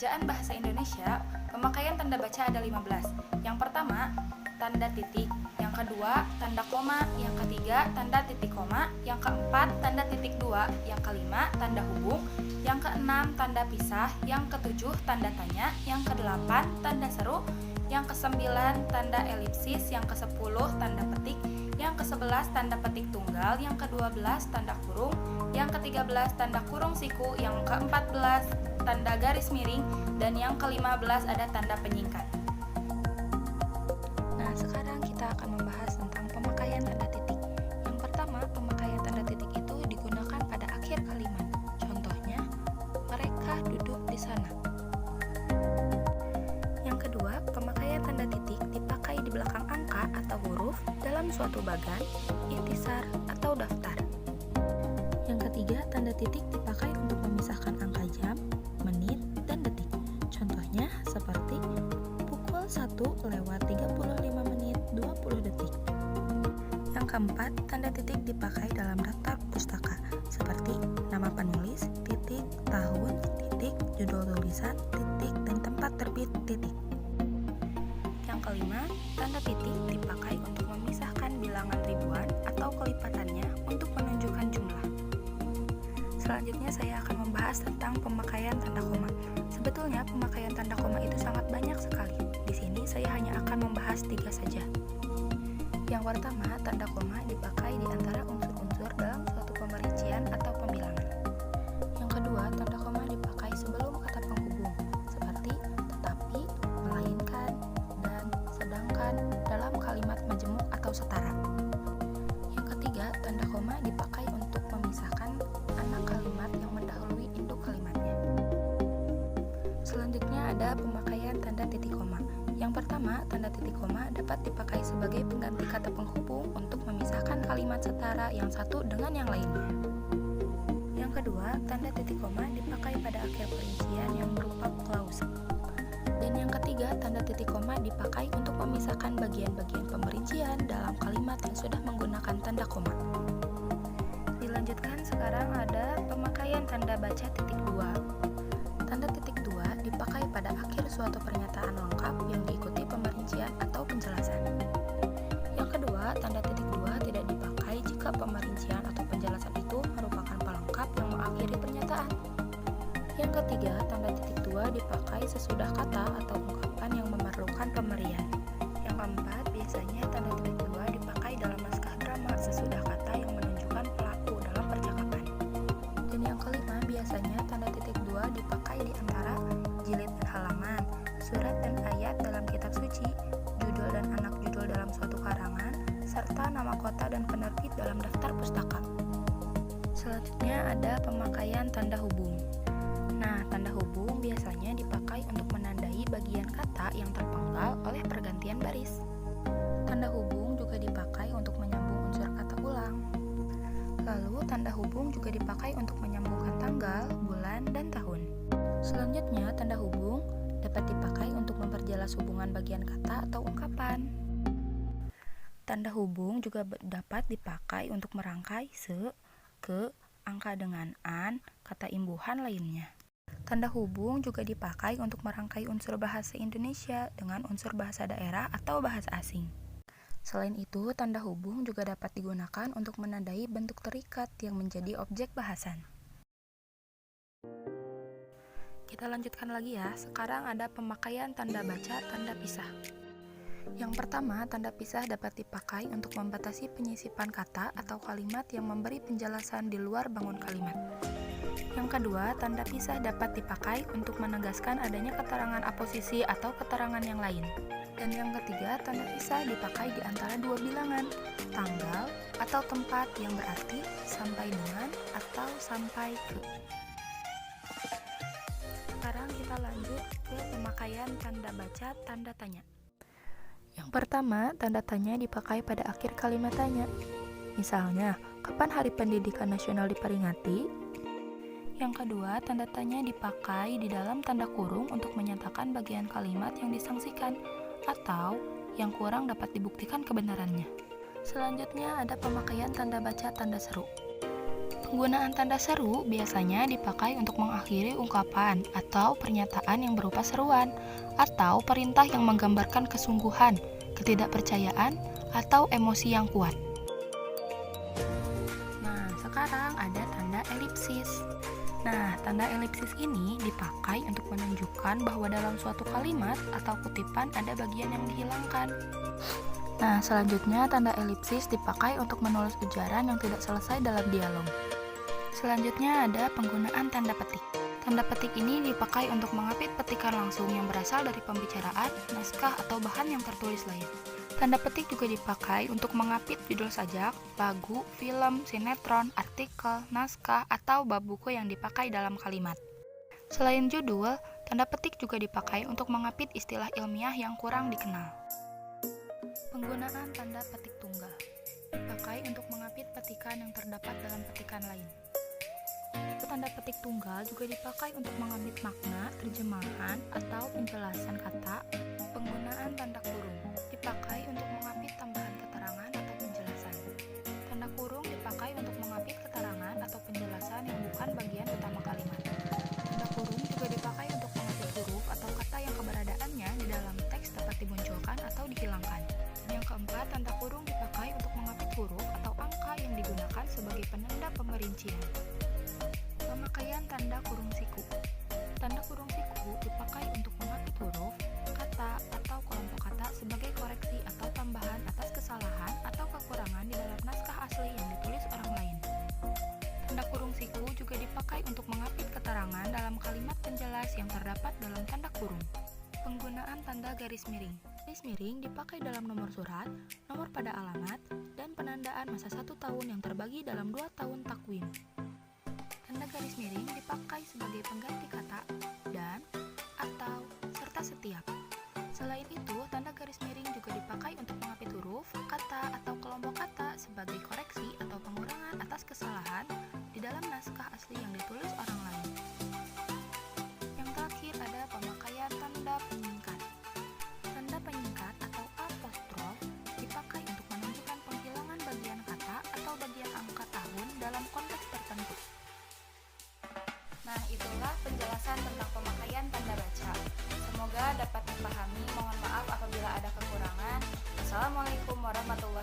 Bacaan Bahasa Indonesia, pemakaian tanda baca ada 15. Yang pertama, tanda titik. Yang kedua, tanda koma. Yang ketiga, tanda titik koma. Yang keempat, tanda titik dua. Yang kelima, tanda hubung. Yang keenam, tanda pisah. Yang ketujuh, tanda tanya. Yang kedelapan, tanda seru. Yang kesembilan, tanda elipsis. Yang kesepuluh, tanda petik. Yang ke-11 tanda petik tunggal, yang ke-12 tanda kurung, yang ke-13 tanda kurung siku, yang ke-14 tanda garis miring, dan yang ke-15 ada tanda penyingkat. Nah, sekarang kita akan membahas tentang pemakaian tanda titik. Yang pertama, pemakaian tanda titik itu digunakan pada akhir kalimat. Contohnya, mereka duduk di sana. Yang kedua, pemakaian tanda titik dipakai di belakang angka atau huruf dalam suatu bagan, intisar, atau daftar. Yang ketiga, tanda titik dipakai untuk memisahkan angka jam, menit, dan detik. Contohnya seperti pukul 1:35 menit 20 detik. Yang keempat, tanda titik dipakai dalam daftar pustaka seperti nama penulis, titik, tahun, titik, judul tulisan, titik, dan tempat terbit, titik. Yang kelima, tanda titik dipakai untuk memisahkan bilangan ribuan atau kelipatannya untuk menunjukkan jumlah. Selanjutnya saya akan membahas tentang pemakaian tanda koma. Sebetulnya pemakaian tanda koma itu sangat banyak sekali. Di sini saya hanya akan membahas 3 saja. Yang pertama, tanda koma dipakai di antara unsur-unsur dalam suatu pemerincian atau pembilangan. Yang kedua, tanda koma dipakai sebelum kata penghubung, seperti tetapi, melainkan, dan sedangkan dalam kalimat majemuk atau setara. Yang ketiga, tanda koma dipakai untuk memisahkan anak kalimat yang mendahului induk kalimatnya. Selanjutnya ada pemakaian tanda titik koma. Yang pertama, tanda titik koma dapat dipakai sebagai pengganti kata penghubung untuk memisahkan kalimat setara yang satu dengan yang lainnya. Yang kedua, tanda titik koma dipakai pada akhir perincian yang berupa klause. Dan yang ketiga, tanda titik koma dipakai untuk memisahkan bagian-bagian pemerincian dalam kalimat yang sudah menggunakan tanda koma. Dilanjutkan, sekarang ada pemakaian tanda baca titik dua. Tanda titik dua dipakai pada akhir suatu pernyataan lengkap yang diikuti pemerincian atau penjelasan. Yang kedua, tanda titik dua tidak dipakai jika pemerincian atau penjelasan itu merupakan pelengkap yang mengakhiri pernyataan. Yang ketiga, tanda titik dua dipakai sesudah kata atau ungkapan yang memerlukan pemberian. Yang keempat, biasanya tanda titik dua dipakai dalam naskah drama sesudah kata yang menunjukkan pelaku dalam percakapan. Dan yang kelima, biasanya tanda titik dua dipakai di antara jilid dan halaman, surat dan ayat dalam kitab suci, judul dan anak judul dalam suatu karangan, serta nama kota dan penerbit dalam daftar pustaka. Selanjutnya ada pemakaian tanda hubung. Nah, tanda hubung biasanya dipakai untuk menandai bagian kata yang terpenggal oleh pergantian baris. Tanda hubung juga dipakai untuk menyambung unsur kata ulang. Lalu, tanda hubung juga dipakai untuk menyambungkan tanggal, bulan, dan tahun. Selanjutnya, tanda hubung dapat dipakai untuk memperjelas hubungan bagian kata atau ungkapan. Tanda hubung juga dapat dipakai untuk merangkai se, ke, angka dengan an, kata imbuhan lainnya. Tanda hubung juga dipakai untuk merangkai unsur bahasa Indonesia dengan unsur bahasa daerah atau bahasa asing. Selain itu, tanda hubung juga dapat digunakan untuk menandai bentuk terikat yang menjadi objek bahasan. Kita lanjutkan lagi ya. Sekarang ada pemakaian tanda baca, tanda pisah. Yang pertama, tanda pisah dapat dipakai untuk membatasi penyisipan kata atau kalimat yang memberi penjelasan di luar bangun kalimat. Yang kedua, tanda pisah dapat dipakai untuk menegaskan adanya keterangan aposisi atau keterangan yang lain. Dan yang ketiga, tanda pisah dipakai di antara dua bilangan, tanggal atau tempat yang berarti sampai dengan atau sampai ke. Sekarang kita lanjut ke pemakaian tanda baca, tanda tanya. Yang pertama, tanda tanya dipakai pada akhir kalimat tanya. Misalnya, kapan Hari Pendidikan Nasional diperingati? Yang kedua, tanda tanya dipakai di dalam tanda kurung untuk menyatakan bagian kalimat yang disangsikan atau yang kurang dapat dibuktikan kebenarannya. Selanjutnya ada pemakaian tanda baca, tanda seru. Penggunaan tanda seru biasanya dipakai untuk mengakhiri ungkapan atau pernyataan yang berupa seruan, atau perintah yang menggambarkan kesungguhan, ketidakpercayaan, atau emosi yang kuat. Nah, sekarang ada tanda elipsis. Nah, tanda elipsis ini dipakai untuk menunjukkan bahwa dalam suatu kalimat atau kutipan ada bagian yang dihilangkan. Nah, selanjutnya tanda elipsis dipakai untuk menulis ujaran yang tidak selesai dalam dialog. Selanjutnya ada penggunaan tanda petik. Tanda petik ini dipakai untuk mengapit petikan langsung yang berasal dari pembicaraan, naskah, atau bahan yang tertulis lain. Tanda petik juga dipakai untuk mengapit judul sajak, lagu, film, sinetron, artikel, naskah, atau bab buku yang dipakai dalam kalimat. Selain judul, tanda petik juga dipakai untuk mengapit istilah ilmiah yang kurang dikenal. Penggunaan tanda petik tunggal dipakai untuk mengapit petikan yang terdapat dalam petikan lain. Tanda petik tunggal juga dipakai untuk mengambil makna, terjemahan, atau penjelasan kata. Penggunaan tanda kurung dipakai untuk mengapit tambahan keterangan atau penjelasan. Tanda kurung dipakai untuk mengapit keterangan atau penjelasan yang bukan bagian utama kalimat. Tanda kurung juga dipakai untuk mengapit huruf atau kata yang keberadaannya di dalam teks dapat dimunculkan atau dihilangkan. Yang keempat, tanda kurung dipakai untuk mengapit huruf atau angka yang digunakan sebagai penanda pemerincian. Pemakaian tanda kurung siku. Tanda kurung siku dipakai untuk mengapit huruf, kata, atau kelompok kata sebagai koreksi atau tambahan atas kesalahan atau kekurangan di dalam naskah asli yang ditulis orang lain. Tanda kurung siku juga dipakai untuk mengapit keterangan dalam kalimat penjelas yang terdapat dalam tanda kurung. Penggunaan tanda garis miring. Garis miring dipakai dalam nomor surat, nomor pada alamat, dan penandaan masa 1 tahun yang terbagi dalam 2 tahun takwim. Tanda garis miring dipakai sebagai pengganti kata dan, atau, serta setiap. Selain itu, tanda garis miring juga dipakai untuk mengapit huruf, kata, atau kelompok kata sebagai koreksi atau pengurangan atas kesalahan di dalam naskah asli yang ditulis orang lain. Yang terakhir ada pemakaian tanda penyingkat. Tanda penyingkat atau apostrof dipakai untuk menunjukkan penghilangan bagian kata atau bagian angka tahun dalam konteks tertentu. Nah, itulah penjelasan tentang pemakaian tanda baca. Semoga dapat dipahami. Mohon maaf apabila ada kekurangan. Wassalamualaikum warahmatullahi wabarakatuh.